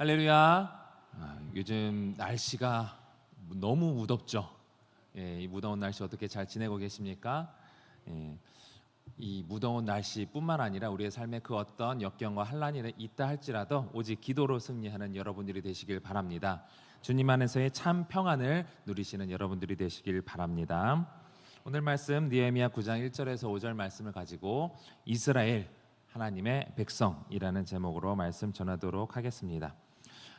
할렐루야. 요즘 날씨가 너무 무덥죠. 이 무더운 날씨 어떻게 잘 지내고 계십니까? 이 무더운 날씨뿐만 아니라 우리의 삶에 그 어떤 역경과 환란이 있다 할지라도 오직 기도로 승리하는 여러분들이 되시길 바랍니다. 주님 안에서의 참 평안을 누리시는 여러분들이 되시길 바랍니다. 오늘 말씀 느헤미야 9장 1절에서 5절 말씀을 가지고 이스라엘 하나님의 백성이라는 제목으로 말씀 전하도록 하겠습니다.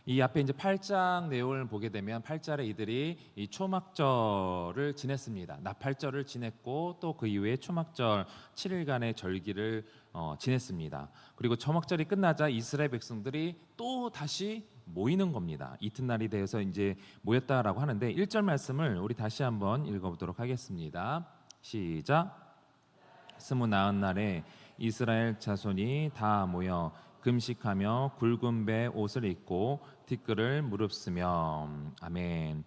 이 앞에 이제 8장 내용을 보게 되면 8절에 이들이 이 초막절을 지냈습니다. 나팔절을 지냈고 또 그 이후에 초막절 7일간의 절기를 지냈습니다. 그리고 초막절이 끝나자 이스라엘 백성들이 또 다시 모이는 겁니다. 이튿날이 되어서 이제 모였다라고 하는데 1절 말씀을 우리 다시 한번 읽어보도록 하겠습니다. 시작. 29날에 이스라엘 자손이 다 모여 금식하며 굵은 배 옷을 입고 티끌을 무릅쓰며 아멘.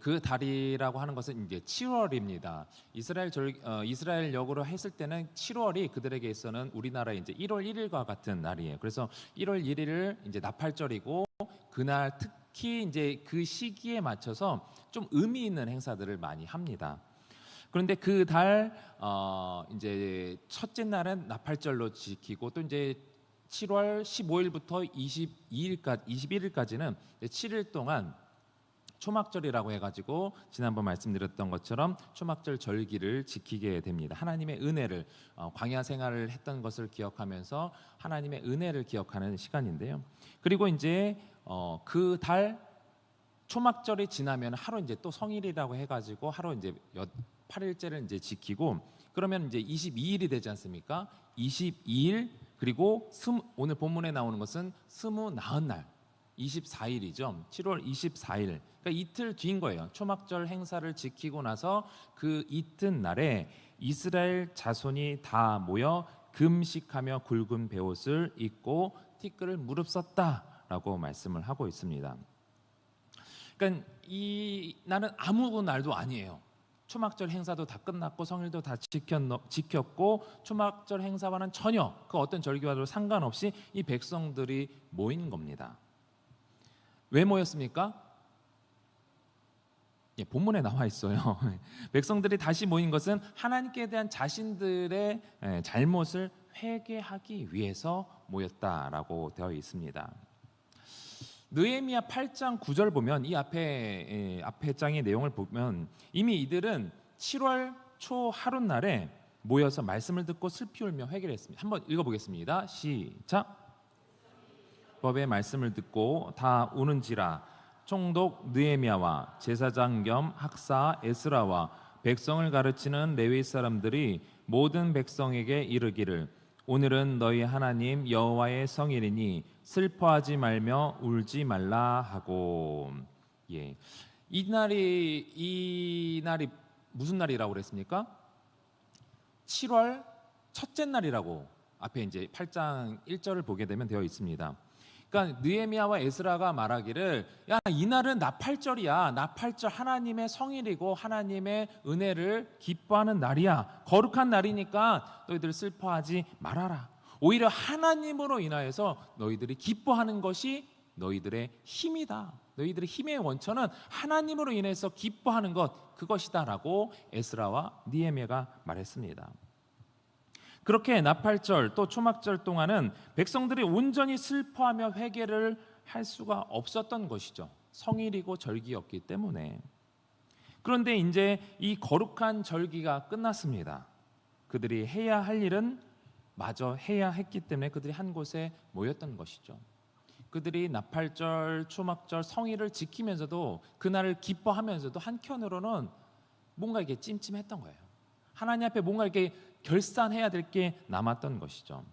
그 달이라고 하는 것은 이제 7월입니다. 이스라엘 역으로 했을 때는 7월이 그들에게 있어서는 우리나라 이제 1월 1일과 같은 날이에요. 그래서 1월 1일을 이제 나팔절이고 그날 특히 이제 그 시기에 맞춰서 좀 의미 있는 행사들을 많이 합니다. 그런데 그 달 이제 첫째 날은 나팔절로 지키고 또 이제 7월 15일부터 21일까지는 7일 동안 초막절이라고 해가지고 지난번 말씀드렸던 것처럼 초막절 절기를 지키게 됩니다. 하나님의 은혜를 광야 생활을 했던 것을 기억하면서 하나님의 은혜를 기억하는 시간인데요. 그리고 이제 그 달 초막절이 지나면 하루 이제 또 성일이라고 해가지고 하루 이제 8일째를 이제 지키고 그러면 이제 22일이 되지 않습니까? 22일 그리고 오늘 본문에 나오는 것은 29날 24일이죠. 7월 24일. 그러니까 이틀 뒤인 거예요. 초막절 행사를 지키고 나서 그 이튿날에 이스라엘 자손이 다 모여 금식하며 굵은 베옷을 입고 티끌을 무릅썼다라고 말씀을 하고 있습니다. 그러니까 이 날은 아무 날도 아니에요. 초막절 행사도 다 끝났고 성일도 다 지켰고 초막절 행사와는 전혀 그 어떤 절기와도 상관없이 이 백성들이 모인 겁니다. 왜 모였습니까? 본문에 나와 있어요. 백성들이 다시 모인 것은 하나님께 대한 자신들의 잘못을 회개하기 위해서 모였다라고 되어 있습니다. 느헤미야 8장 9절 보면 이 앞에 장의 내용을 보면 이미 이들은 7월 초 하룻날에 모여서 말씀을 듣고 슬피 울며 회개를 했습니다. 한번 읽어보겠습니다. 시작. 법의 말씀을 듣고 다 우는지라 총독 느헤미야와 제사장 겸 학사 에스라와 백성을 가르치는 레위 사람들이 모든 백성에게 이르기를 오늘은 너희 하나님 여호와의 성일이니 슬퍼하지 말며 울지 말라 하고. 이 날이 무슨 날이라고 그랬습니까? 7월 첫째 날이라고 앞에 이제 8장 1절을 보게 되면 되어 있습니다. 그러니까 느헤미야와 에스라가 말하기를 야, 이 날은 나팔절이야. 나팔절 하나님의 성일이고 하나님의 은혜를 기뻐하는 날이야. 거룩한 날이니까 너희들 슬퍼하지 말아라. 오히려 하나님으로 인하여서 너희들이 기뻐하는 것이 너희들의 힘이다. 너희들의 힘의 원천은 하나님으로 인해서 기뻐하는 것 그것이다라고 에스라와 느헤미야가 말했습니다. 그렇게 나팔절 또 초막절 동안은 백성들이 온전히 슬퍼하며 회개를 할 수가 없었던 것이죠. 성일이고 절기였기 때문에. 그런데 이제 이 거룩한 절기가 끝났습니다. 그들이 해야 할 일은 마저 해야 했기 때문에 그들이 한 곳에 모였던 것이죠. 그들이 나팔절, 초막절, 성일을 지키면서도 그날을 기뻐하면서도 한켠으로는 뭔가 이게 찜찜했던 거예요. 하나님 앞에 뭔가 이렇게 결산해야 될 게 남았던 것이죠.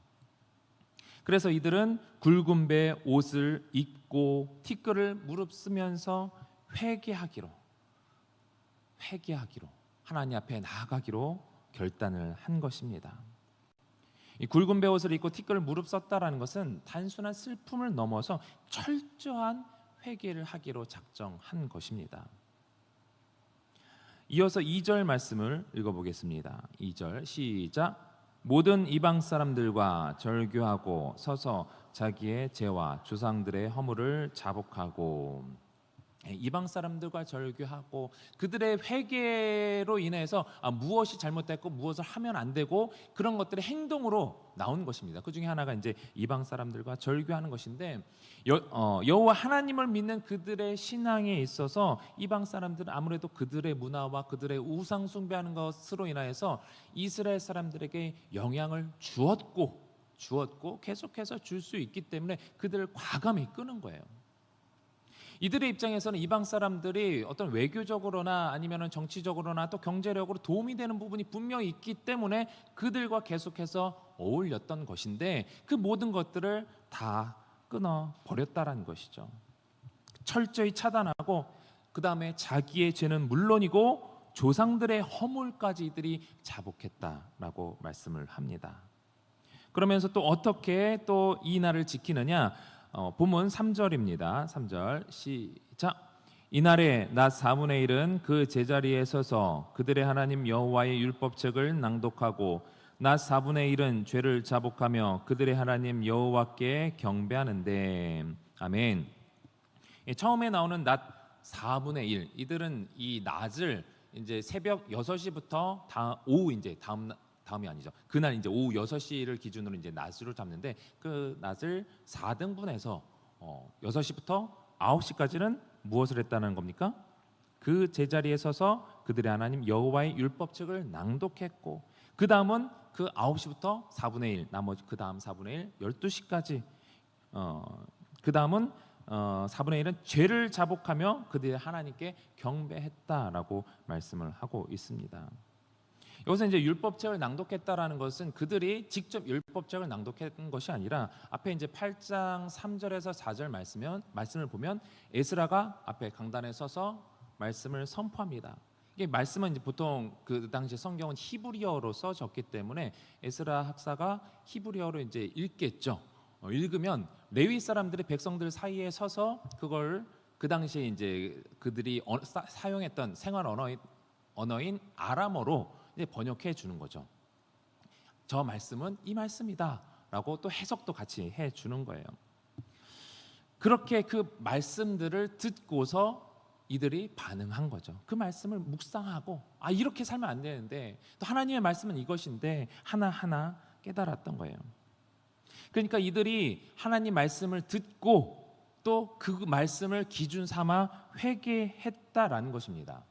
그래서 이들은 굵은 배 옷을 입고 티끌을 무릅쓰면서 회개하기로 하나님 앞에 나아가기로 결단을 한 것입니다. 이 굵은 배 옷을 입고 티끌을 무릅썼다라는 것은 단순한 슬픔을 넘어서 철저한 회개를 하기로 작정한 것입니다. 이어서 2절 말씀을 읽어보겠습니다. 2절 시작. 모든 이방 사람들과 절규하고 서서 자기의 죄와 조상들의 허물을 자복하고. 이방 사람들과 절규하고 그들의 회개로 인해서 무엇이 잘못됐고 무엇을 하면 안 되고 그런 것들의 행동으로 나온 것입니다. 그 중에 하나가 이제 이방 사람들과 절규하는 것인데, 여호와 하나님을 믿는 그들의 신앙에 있어서 이방 사람들은 아무래도 그들의 문화와 그들의 우상 숭배하는 것으로 인하여서 이스라엘 사람들에게 영향을 주었고 계속해서 줄 수 있기 때문에 그들을 과감히 끄는 거예요. 이들의 입장에서는 이방 사람들이 어떤 외교적으로나 아니면 정치적으로나 또 경제력으로 도움이 되는 부분이 분명히 있기 때문에 그들과 계속해서 어울렸던 것인데, 그 모든 것들을 다 끊어 버렸다라는 것이죠. 철저히 차단하고 그 다음에 자기의 죄는 물론이고 조상들의 허물까지 이들이 자복했다라고 말씀을 합니다. 그러면서 또 어떻게 또 이 날을 지키느냐? 본문 3절입니다. 3절 시작. 이날에 낮 4분의 1은 그 제자리에 서서 그들의 하나님 여호와의 율법책을 낭독하고 낮 4분의 1은 죄를 자복하며 그들의 하나님 여호와께 경배하는데. 아멘. 처음에 나오는 낮 4분의 1, 이들은 이 낮을 이제 새벽 6시부터 오후 이제 다음이 아니죠. 그날 이제 오후 6시를 기준으로 이제 낮으로 잡는데, 그 낮을 4등분해서 6시부터 9시까지는 무엇을 했다는 겁니까? 그 제자리에 서서 그들의 하나님 여호와의 율법책을 낭독했고, 그 다음은 그 9시부터 4분의 1, 나머지 그 다음 4분의 1, 12시까지 그 다음은 4분의 1은 죄를 자복하며 그들의 하나님께 경배했다라고 말씀을 하고 있습니다. 여기서 이제 율법책을 낭독했다라는 것은 그들이 직접 율법책을 낭독했던 것이 아니라 앞에 이제 8장 3절에서 4절 말씀을 보면 에스라가 앞에 강단에 서서 말씀을 선포합니다. 이게 말씀은 이제 보통 그 당시 성경은 히브리어로 써졌기 때문에 에스라 학사가 히브리어로 이제 읽겠죠. 읽으면 레위 사람들이 백성들 사이에 서서 그걸 그 당시에 이제 그들이 사용했던 생활 언어인 아람어로 번역해 주는 거죠. 저 말씀은 이 말씀이다라고 또 해석도 같이 해 주는 거예요. 그렇게 그 말씀들을 듣고서 이들이 반응한 거죠. 그 말씀을 묵상하고 이렇게 살면 안 되는데, 또 하나님의 말씀은 이것인데 하나하나 깨달았던 거예요. 그러니까 이들이 하나님 말씀을 듣고 또 그 말씀을 기준 삼아 회개했다라는 것입니다.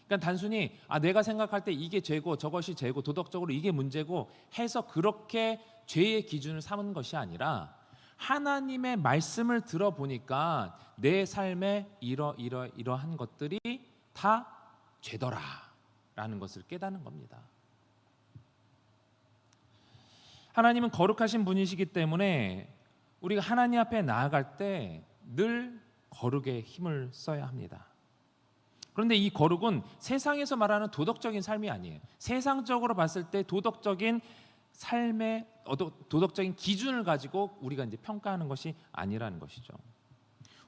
그러니까 단순히 내가 생각할 때 이게 죄고 저것이 죄고 도덕적으로 이게 문제고 해서 그렇게 죄의 기준을 삼은 것이 아니라, 하나님의 말씀을 들어보니까 내 삶에 이러한 것들이 다 죄더라라는 것을 깨닫는 겁니다. 하나님은 거룩하신 분이시기 때문에 우리가 하나님 앞에 나아갈 때 늘 거룩의 힘을 써야 합니다. 그런데 이 거룩은 세상에서 말하는 도덕적인 삶이 아니에요. 세상적으로 봤을 때 도덕적인 삶의 도덕적인 기준을 가지고 우리가 이제 평가하는 것이 아니라는 것이죠.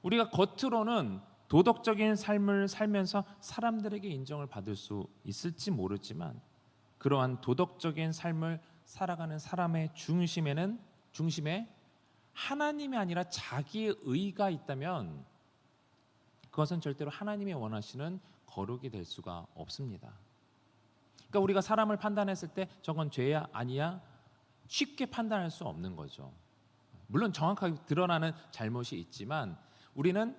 우리가 겉으로는 도덕적인 삶을 살면서 사람들에게 인정을 받을 수 있을지 모르지만, 그러한 도덕적인 삶을 살아가는 사람의 중심에 하나님이 아니라 자기의 의가 있다면 그것은 절대로 하나님이 원하시는 거룩이 될 수가 없습니다. 그러니까 우리가 사람을 판단했을 때 저건 죄야 아니야 쉽게 판단할 수 없는 거죠. 물론 정확하게 드러나는 잘못이 있지만 우리는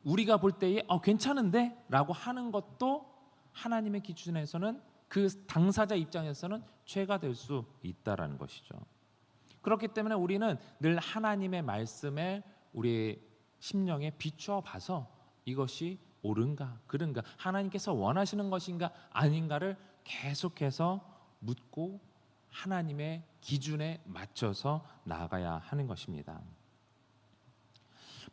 우리가 볼 때에 괜찮은데? 라고 하는 것도 하나님의 기준에서는 그 당사자 입장에서는 죄가 될 수 있다라는 것이죠. 그렇기 때문에 우리는 늘 하나님의 말씀에 우리의 심령에 비추어 봐서 이것이 옳은가 그른가, 하나님께서 원하시는 것인가 아닌가를 계속해서 묻고 하나님의 기준에 맞춰서 나아가야 하는 것입니다.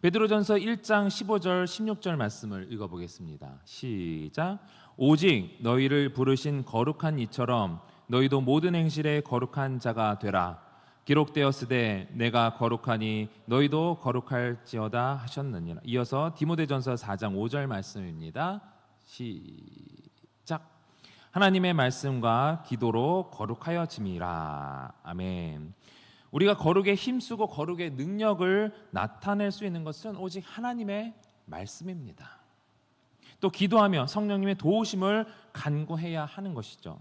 베드로전서 1장 15절 16절 말씀을 읽어보겠습니다. 시작. 오직 너희를 부르신 거룩한 이처럼 너희도 모든 행실에 거룩한 자가 되라. 기록되었으되 내가 거룩하니 너희도 거룩할지어다 하셨느니라. 이어서 디모데전서 4장 5절 말씀입니다. 시작. 하나님의 말씀과 기도로 거룩하여짐이라. 아멘. 우리가 거룩에 힘쓰고 거룩의 능력을 나타낼 수 있는 것은 오직 하나님의 말씀입니다. 또 기도하며 성령님의 도우심을 간구해야 하는 것이죠.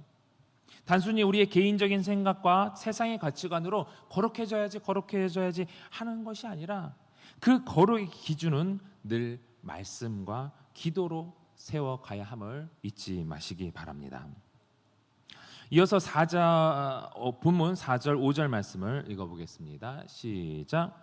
단순히 우리의 개인적인 생각과 세상의 가치관으로 거룩해져야지 하는 것이 아니라 그 거룩의 기준은 늘 말씀과 기도로 세워가야 함을 잊지 마시기 바랍니다. 이어서 본문 4절 5절 말씀을 읽어보겠습니다. 시작.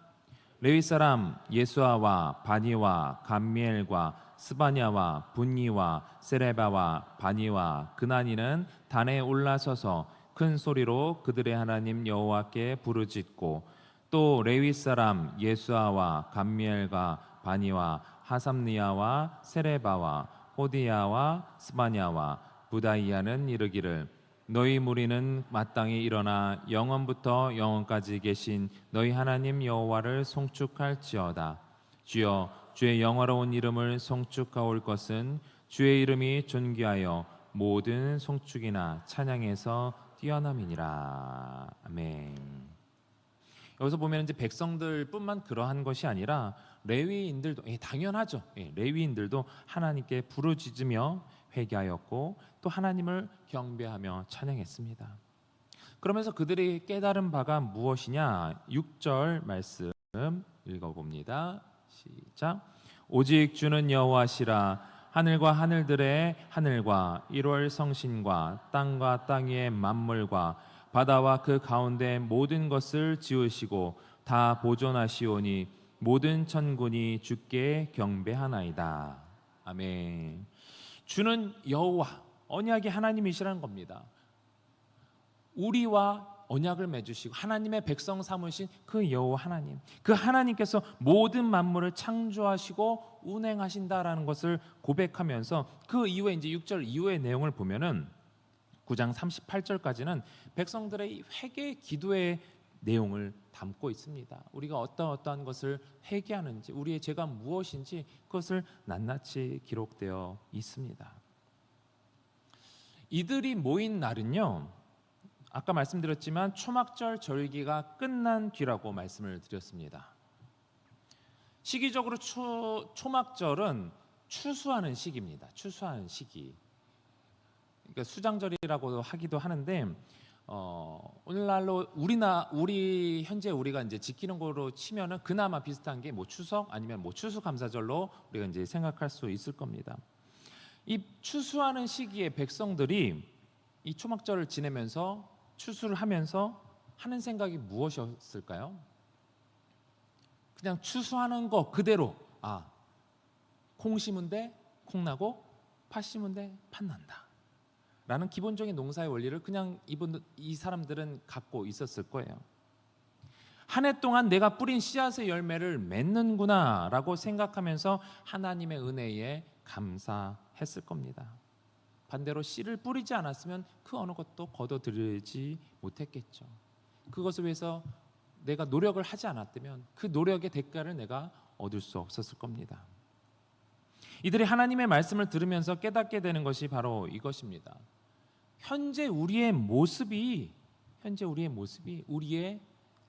레위 사람 예수아와 바니와 감미엘과 스바냐와 분니와 세레바와 바니와 그나니는 단에 올라서서 큰 소리로 그들의 하나님 여호와께 부르짖고 또 레위 사람 예수아와 감미엘과 바니와 하삼니아와 세레바와 호디야와 스바냐와 부다이아는 이르기를 너희 무리는 마땅히 일어나 영원부터 영원까지 계신 너희 하나님 여호와를 송축할지어다. 주여 주의 영화로운 이름을 송축하올 것은 주의 이름이 존귀하여 모든 송축이나 찬양에서 뛰어남이니라. 아멘. 여기서 보면 이제 백성들뿐만 그러한 것이 아니라 레위인들도 당연하죠. 레위인들도 하나님께 부르짖으며 회개하였고 또 하나님을 경배하며 찬양했습니다. 그러면서 그들이 깨달은 바가 무엇이냐? 6절 말씀 읽어봅니다. 시작. 오직 주는 여호와시라. 하늘과 하늘들의 하늘과 1월 성신과 땅과 땅 위의 만물과 바다와 그 가운데 모든 것을 지으시고 다 보존하시오니 모든 천군이 주께 경배하나이다. 아멘. 주는 여호와, 언약의 하나님이시라는 겁니다. 우리와 언약을 맺으시고 하나님의 백성 삼으신 그 여호와 하나님, 그 하나님께서 모든 만물을 창조하시고 운행하신다라는 것을 고백하면서 그 이후에 이제 6절 이후의 내용을 보면은 9장 38절까지는 백성들의 회개 기도의 내용을 담고 있습니다. 우리가 어떠한 것을 회개하는지, 우리의 죄가 무엇인지 그것을 낱낱이 기록되어 있습니다. 이들이 모인 날은요, 아까 말씀드렸지만 초막절 절기가 끝난 뒤라고 말씀을 드렸습니다. 시기적으로 초막절은 추수하는 시기입니다. 추수하는 시기. 그러니까 수장절이라고 하기도 하는데 오늘날로 우리 현재 우리가 이제 지키는 거로 치면은 그나마 비슷한 게 뭐 추석 아니면 뭐 추수감사절로 우리가 이제 생각할 수 있을 겁니다. 이 추수하는 시기에 백성들이 이 초막절을 지내면서 추수를 하면서 하는 생각이 무엇이었을까요? 그냥 추수하는 거 그대로 콩 심은 데 콩 나고 팥 심은 데 팥 난다 라는 기본적인 농사의 원리를 그냥 이 사람들은 갖고 있었을 거예요. 한 해 동안 내가 뿌린 씨앗의 열매를 맺는구나 라고 생각하면서 하나님의 은혜에 감사했을 겁니다. 반대로 씨를 뿌리지 않았으면 그 어느 것도 거둬들이지 못했겠죠. 그것을 위해서 내가 노력을 하지 않았다면 그 노력의 대가를 내가 얻을 수 없었을 겁니다. 이들이 하나님의 말씀을 들으면서 깨닫게 되는 것이 바로 이것입니다. 현재 우리의 모습이 우리의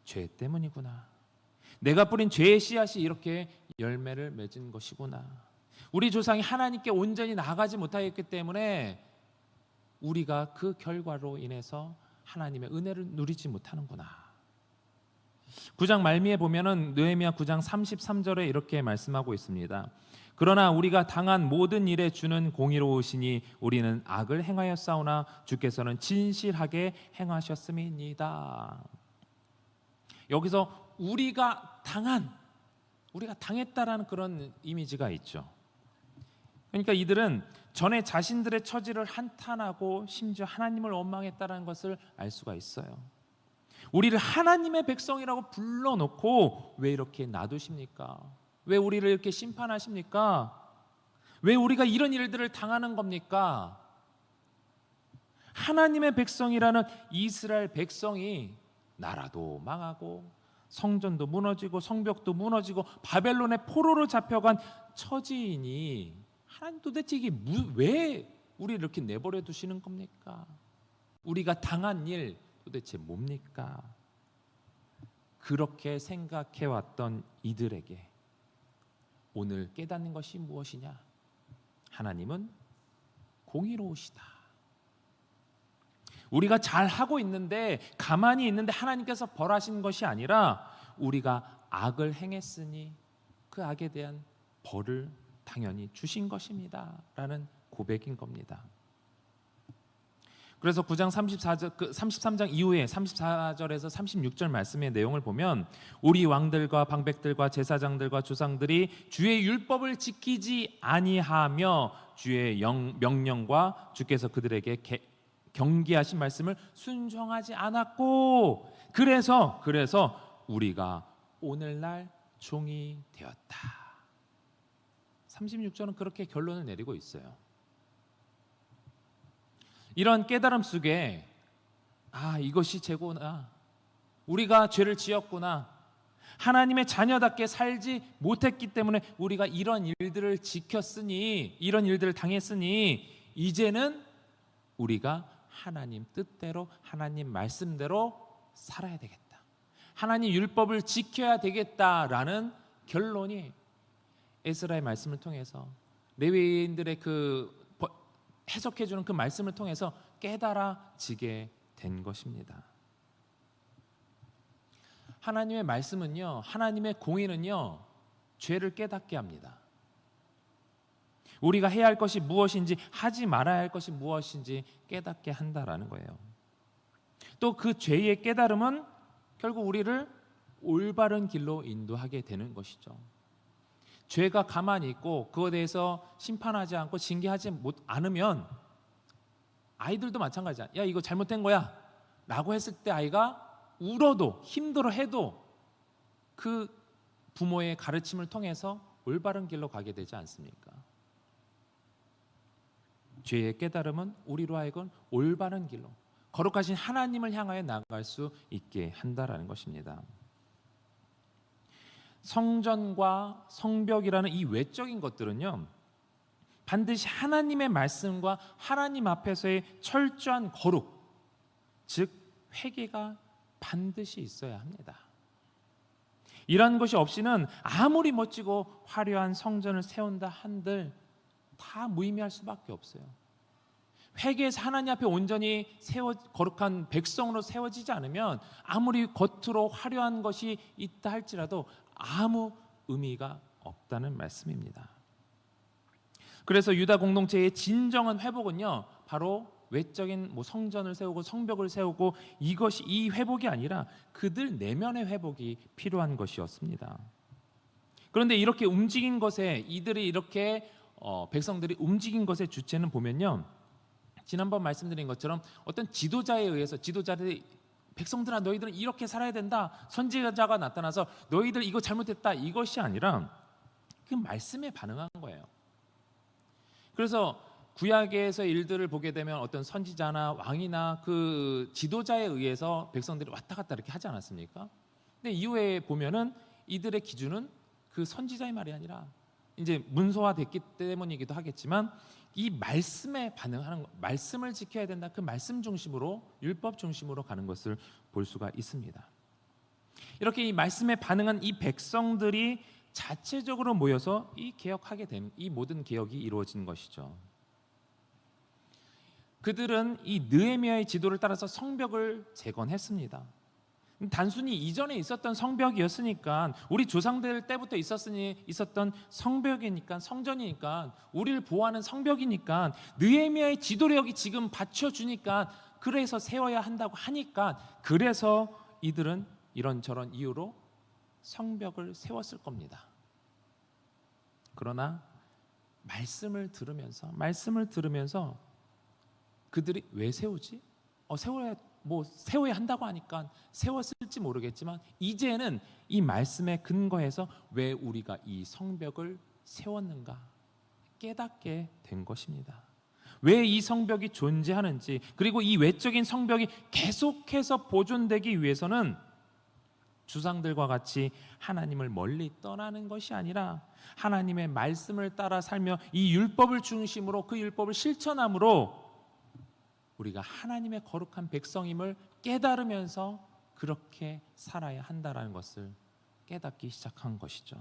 죄 때문이구나. 내가 뿌린 죄의 씨앗이 이렇게 열매를 맺은 것이구나. 우리 조상이 하나님께 온전히 나아가지 못하였기 때문에 우리가 그 결과로 인해서 하나님의 은혜를 누리지 못하는구나. 9장 말미에 보면은 느헤미야 9장 33절에 이렇게 말씀하고 있습니다. 그러나 우리가 당한 모든 일에 주는 공의로우시니 우리는 악을 행하였사오나 주께서는 진실하게 행하셨음이니이다. 여기서 우리가 당했다라는 그런 이미지가 있죠. 그러니까 이들은 전에 자신들의 처지를 한탄하고 심지어 하나님을 원망했다는 것을 알 수가 있어요. 우리를 하나님의 백성이라고 불러놓고 왜 이렇게 놔두십니까? 왜 우리를 이렇게 심판하십니까? 왜 우리가 이런 일들을 당하는 겁니까? 하나님의 백성이라는 이스라엘 백성이 나라도 망하고 성전도 무너지고 성벽도 무너지고 바벨론의 포로로 잡혀간 처지이니 하나님 도대체 이게 왜 우리 이렇게 내버려 두시는 겁니까? 우리가 당한 일 도대체 뭡니까? 그렇게 생각해왔던 이들에게 오늘 깨닫는 것이 무엇이냐? 하나님은 공의로우시다. 우리가 잘하고 있는데, 가만히 있는데 하나님께서 벌하신 것이 아니라 우리가 악을 행했으니 그 악에 대한 벌을 당연히 주신 것입니다 라는 고백인 겁니다. 그래서 9장 33장 이후에 34절에서 36절 말씀의 내용을 보면 우리 왕들과 방백들과 제사장들과 조상들이 주의 율법을 지키지 아니하며 주의 명령과 주께서 그들에게 경계하신 말씀을 순종하지 않았고 그래서 우리가 오늘날 종이 되었다. 36절은 그렇게 결론을 내리고 있어요. 이런 깨달음 속에 이것이 죄구나, 우리가 죄를 지었구나, 하나님의 자녀답게 살지 못했기 때문에 우리가 이런 일들을 지켰으니, 이런 일들을 당했으니 이제는 우리가 하나님 뜻대로, 하나님 말씀대로 살아야 되겠다, 하나님 율법을 지켜야 되겠다라는 결론이 에스라의 말씀을 통해서, 레위인들의 해석해주는 그 말씀을 통해서 깨달아지게 된 것입니다. 하나님의 말씀은요, 하나님의 공의는요, 죄를 깨닫게 합니다. 우리가 해야 할 것이 무엇인지, 하지 말아야 할 것이 무엇인지 깨닫게 한다라는 거예요. 또 그 죄의 깨달음은 결국 우리를 올바른 길로 인도하게 되는 것이죠. 죄가 가만히 있고 그거에 대해서 심판하지 않고 징계하지 않으면, 아이들도 마찬가지야. 야, 이거 잘못된 거야 라고 했을 때 아이가 울어도 힘들어 해도 그 부모의 가르침을 통해서 올바른 길로 가게 되지 않습니까? 죄의 깨달음은 우리로 하여금 올바른 길로, 거룩하신 하나님을 향하여 나아갈 수 있게 한다라는 것입니다. 성전과 성벽이라는 이 외적인 것들은요, 반드시 하나님의 말씀과 하나님 앞에서의 철저한 거룩, 즉 회개가 반드시 있어야 합니다. 이런 것이 없이는 아무리 멋지고 화려한 성전을 세운다 한들 다 무의미할 수밖에 없어요. 회개해서 하나님 앞에 온전히 거룩한 백성으로 세워지지 않으면 아무리 겉으로 화려한 것이 있다 할지라도 아무 의미가 없다는 말씀입니다. 그래서 유다 공동체의 진정한 회복은요, 바로 외적인 성전을 세우고 성벽을 세우고 이 회복이 아니라 그들 내면의 회복이 필요한 것이었습니다. 그런데 이렇게 움직인 것에, 이들이 이렇게 백성들이 움직인 것의 주체는 보면요, 지난번 말씀드린 것처럼 어떤 지도자에 의해서, 지도자들이 백성들아 너희들은 이렇게 살아야 된다, 선지자가 나타나서 너희들 이거 잘못했다, 이것이 아니라 그 말씀에 반응한 거예요. 그래서 구약에서의 일들을 보게 되면 어떤 선지자나 왕이나 그 지도자에 의해서 백성들이 왔다 갔다 이렇게 하지 않았습니까? 근데 이후에 보면은 이들의 기준은 그 선지자의 말이 아니라 이제 문서화됐기 때문이기도 하겠지만 이 말씀에 반응하는, 말씀을 지켜야 된다, 그 말씀 중심으로, 율법 중심으로 가는 것을 볼 수가 있습니다. 이렇게 이 말씀에 반응한 이 백성들이 자체적으로 모여서 개혁하게 된, 이 모든 개혁이 이루어진 것이죠. 그들은 이 느헤미야의 지도를 따라서 성벽을 재건했습니다. 단순히 이전에 있었던 성벽이었으니까, 우리 조상들 때부터 있었던 성벽이니까, 성전이니까, 우리를 보호하는 성벽이니까, 느헤미야의 지도력이 지금 받쳐주니까 그래서 세워야 한다고 하니까, 그래서 이들은 이런저런 이유로 성벽을 세웠을 겁니다. 그러나 말씀을 들으면서 그들이 왜 세우지? 세워야 한다고 하니까 세웠을지 모르겠지만 이제는 이 말씀에 근거해서 왜 우리가 이 성벽을 세웠는가 깨닫게 된 것입니다. 왜 이 성벽이 존재하는지, 그리고 이 외적인 성벽이 계속해서 보존되기 위해서는 주상들과 같이 하나님을 멀리 떠나는 것이 아니라 하나님의 말씀을 따라 살며 이 율법을 중심으로 그 율법을 실천함으로 우리가 하나님의 거룩한 백성임을 깨달으면서 그렇게 살아야 한다라는 것을 깨닫기 시작한 것이죠.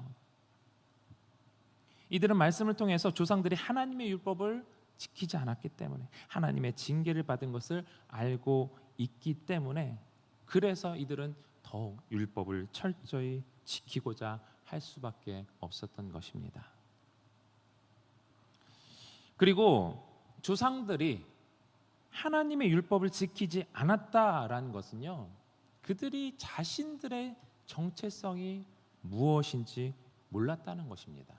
이들은 말씀을 통해서 조상들이 하나님의 율법을 지키지 않았기 때문에 하나님의 징계를 받은 것을 알고 있기 때문에 그래서 이들은 더욱 율법을 철저히 지키고자 할 수밖에 없었던 것입니다. 그리고 조상들이 하나님의 율법을 지키지 않았다라는 것은요, 그들이 자신들의 정체성이 무엇인지 몰랐다는 것입니다.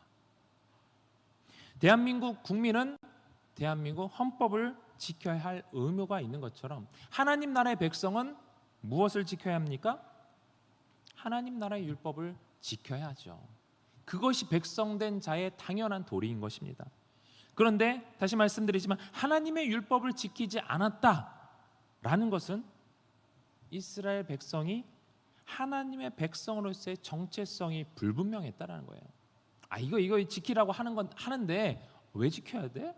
대한민국 국민은 대한민국 헌법을 지켜야 할 의무가 있는 것처럼 하나님 나라의 백성은 무엇을 지켜야 합니까? 하나님 나라의 율법을 지켜야 하죠. 그것이 백성된 자의 당연한 도리인 것입니다. 그런데 다시 말씀드리지만 하나님의 율법을 지키지 않았다라는 것은 이스라엘 백성이 하나님의 백성으로서의 정체성이 불분명했다라는 거예요. 이거 지키라고 하는 건 하는데 왜 지켜야 돼?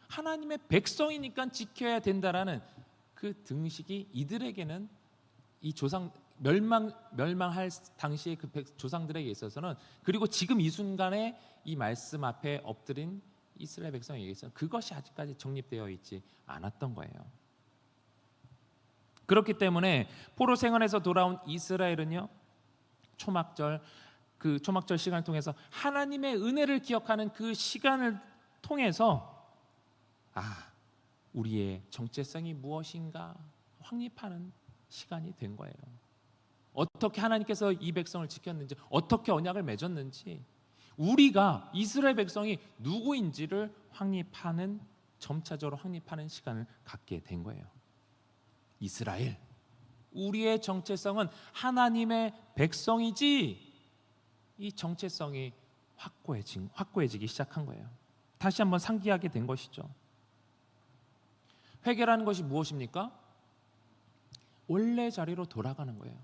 하나님의 백성이니까 지켜야 된다라는 그 등식이 이들에게는 이 조상 멸망할 당시의 그 조상들에게 있어서는, 그리고 지금 이 순간에 이 말씀 앞에 엎드린 이스라엘 백성에게 있어서는 그것이 아직까지 정립되어 있지 않았던 거예요. 그렇기 때문에 포로 생활에서 돌아온 이스라엘은요, 초막절 시간을 통해서 하나님의 은혜를 기억하는 그 시간을 통해서 우리의 정체성이 무엇인가 확립하는 시간이 된 거예요. 어떻게 하나님께서 이 백성을 지켰는지, 어떻게 언약을 맺었는지, 우리가 이스라엘 백성이 누구인지를 점차적으로 확립하는 시간을 갖게 된 거예요. 이스라엘, 우리의 정체성은 하나님의 백성이지, 이 정체성이 확고해지기 시작한 거예요. 다시 한번 상기하게 된 것이죠. 회개라는 것이 무엇입니까? 원래 자리로 돌아가는 거예요.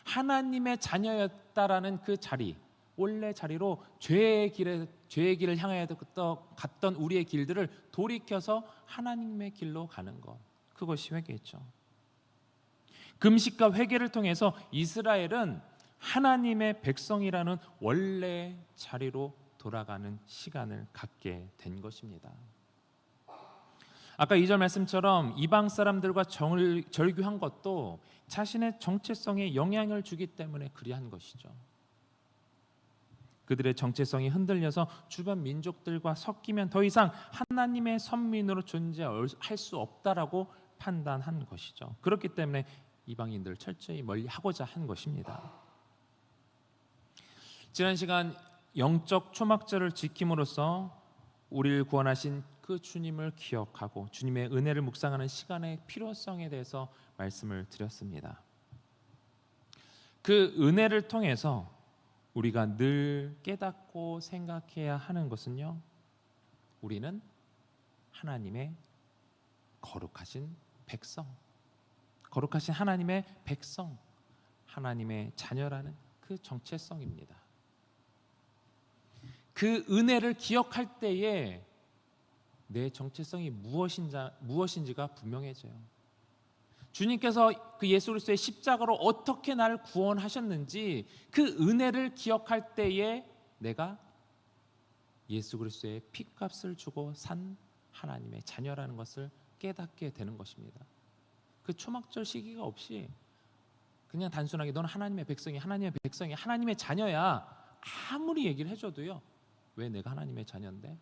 하나님의 자녀였다라는 그 자리, 원래 자리로 죄의 길을 향하여 갔던 우리의 길들을 돌이켜서 하나님의 길로 가는 것, 그것이 회개였죠. 금식과 회개를 통해서 이스라엘은 하나님의 백성이라는 원래 자리로 돌아가는 시간을 갖게 된 것입니다. 아까 2절 말씀처럼 이방 사람들과 절규한 것도 자신의 정체성에 영향을 주기 때문에 그리한 것이죠. 그들의 정체성이 흔들려서 주변 민족들과 섞이면 더 이상 하나님의 선민으로 존재할 수 없다라고 판단한 것이죠. 그렇기 때문에 이방인들을 철저히 멀리하고자 한 것입니다. 지난 시간 영적 초막절을 지킴으로써 우리를 구원하신 그 주님을 기억하고 주님의 은혜를 묵상하는 시간의 필요성에 대해서 말씀을 드렸습니다. 그 은혜를 통해서 우리가 늘 깨닫고 생각해야 하는 것은요, 우리는 하나님의 거룩하신 백성, 거룩하신 하나님의 백성, 하나님의 자녀라는 그 정체성입니다. 그 은혜를 기억할 때에 내 정체성이 무엇인지가 분명해져요. 주님께서 그 예수 그리스도의 십자가로 어떻게 나를 구원하셨는지 그 은혜를 기억할 때에 내가 예수 그리스도의 피값을 주고 산 하나님의 자녀라는 것을 깨닫게 되는 것입니다. 그 초막절 시기가 없이 그냥 단순하게 너는 하나님의 백성이, 하나님의 자녀야, 아무리 얘기를 해줘도요, 왜 내가 하나님의 자녀인데?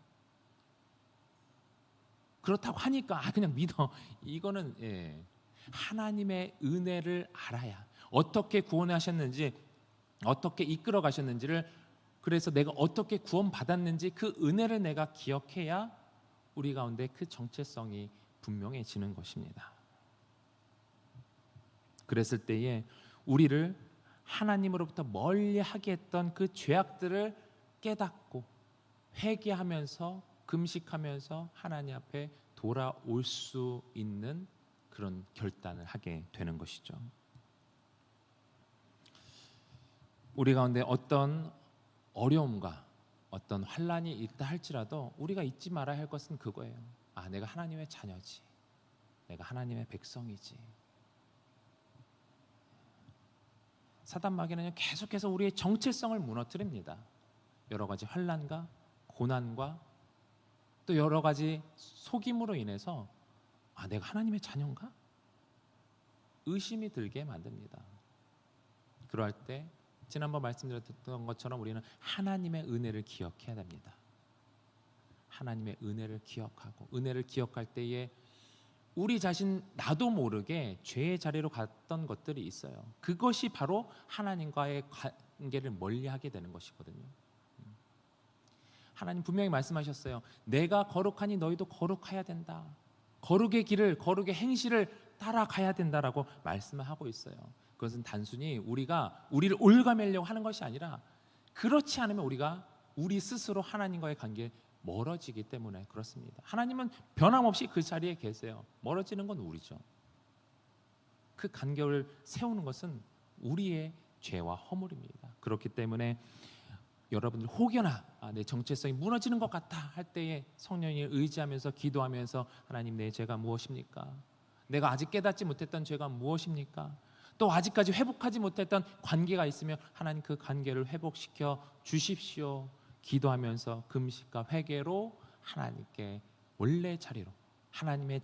그렇다고 하니까 그냥 믿어. 이거는 하나님의 은혜를 알아야, 어떻게 구원하셨는지, 어떻게 이끌어 가셨는지를, 그래서 내가 어떻게 구원받았는지 그 은혜를 내가 기억해야 우리 가운데 그 정체성이 분명해지는 것입니다. 그랬을 때에 우리를 하나님으로부터 멀리하게 했던 그 죄악들을 깨닫고 회개하면서 금식하면서 하나님 앞에 돌아올 수 있는 그런 결단을 하게 되는 것이죠. 우리 가운데 어떤 어려움과 어떤 환난이 있다 할지라도 우리가 잊지 말아야 할 것은 그거예요. 아, 내가 하나님의 자녀지. 내가 하나님의 백성이지. 사단 마귀는 계속해서 우리의 정체성을 무너뜨립니다. 여러 가지 환난과 고난과 또 여러 가지 속임으로 인해서 아, 내가 하나님의 자녀인가? 의심이 들게 만듭니다. 그럴 때 지난번 말씀드렸던 것처럼 우리는 하나님의 은혜를 기억해야 됩니다. 하나님의 은혜를 기억하고 은혜를 기억할 때에 우리 자신 나도 모르게 죄의 자리로 갔던 것들이 있어요. 그것이 바로 하나님과의 관계를 멀리하게 되는 것이거든요. 하나님 분명히 말씀하셨어요. 내가 거룩하니 너희도 거룩해야 된다. 거룩의 길을, 거룩의 행실을 따라가야 된다라고 말씀을 하고 있어요. 그것은 단순히 우리가 우리를 올가매려고 하는 것이 아니라 그렇지 않으면 우리가 우리 스스로 하나님과의 관계에 멀어지기 때문에 그렇습니다. 하나님은 변함없이 그 자리에 계세요. 멀어지는 건 우리죠. 그 간격을 세우는 것은 우리의 죄와 허물입니다. 그렇기 때문에 여러분들 혹여나 내 정체성이 무너지는 것 같다 할 때에 성령이 의지하면서 기도하면서 하나님 내 죄가 무엇입니까? 내가 아직 깨닫지 못했던 죄가 무엇입니까? 또 아직까지 회복하지 못했던 관계가 있으면 하나님 그 관계를 회복시켜 주십시오. 기도하면서 금식과 회개로 하나님께 원래 자리로 하나님의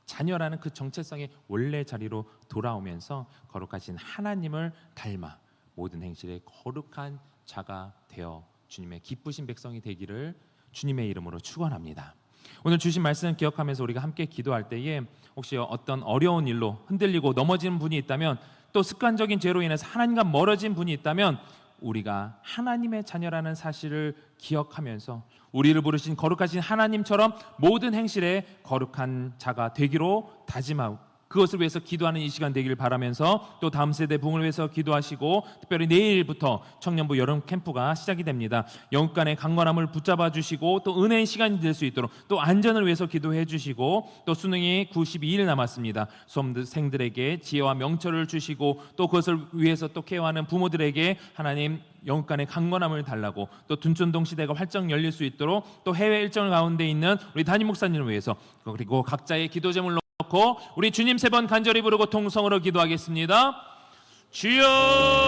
자녀라는 그 정체성의 원래 자리로 돌아오면서 거룩하신 하나님을 닮아 모든 행실에 거룩한 자가 되어 주님의 기쁘신 백성이 되기를 주님의 이름으로 축원합니다. 오늘 주신 말씀 기억하면서 우리가 함께 기도할 때에 혹시 어떤 어려운 일로 흔들리고 넘어지는 분이 있다면 또 습관적인 죄로 인해서 하나님과 멀어진 분이 있다면 우리가 하나님의 자녀라는 사실을 기억하면서 우리를 부르신 거룩하신 하나님처럼 모든 행실에 거룩한 자가 되기로 다짐하고 그것을 위해서 기도하는 이 시간 되기를 바라면서 또 다음 세대 부흥을 위해서 기도하시고 특별히 내일부터 청년부 여름 캠프가 시작이 됩니다. 영육간의 강건함을 붙잡아 주시고 또 은혜의 시간이 될 수 있도록 또 안전을 위해서 기도해 주시고 또 수능이 92일 남았습니다. 수험생들에게 지혜와 명철을 주시고 또 그것을 위해서 또 케어하는 부모들에게 하나님 영육간의 강건함을 달라고 또 둔촌동 시대가 활짝 열릴 수 있도록 또 해외 일정 가운데 있는 우리 담임 목사님을 위해서 그리고 각자의 기도 제물로 우리 주님 3번 간절히 부르고 통성으로 기도하겠습니다. 주여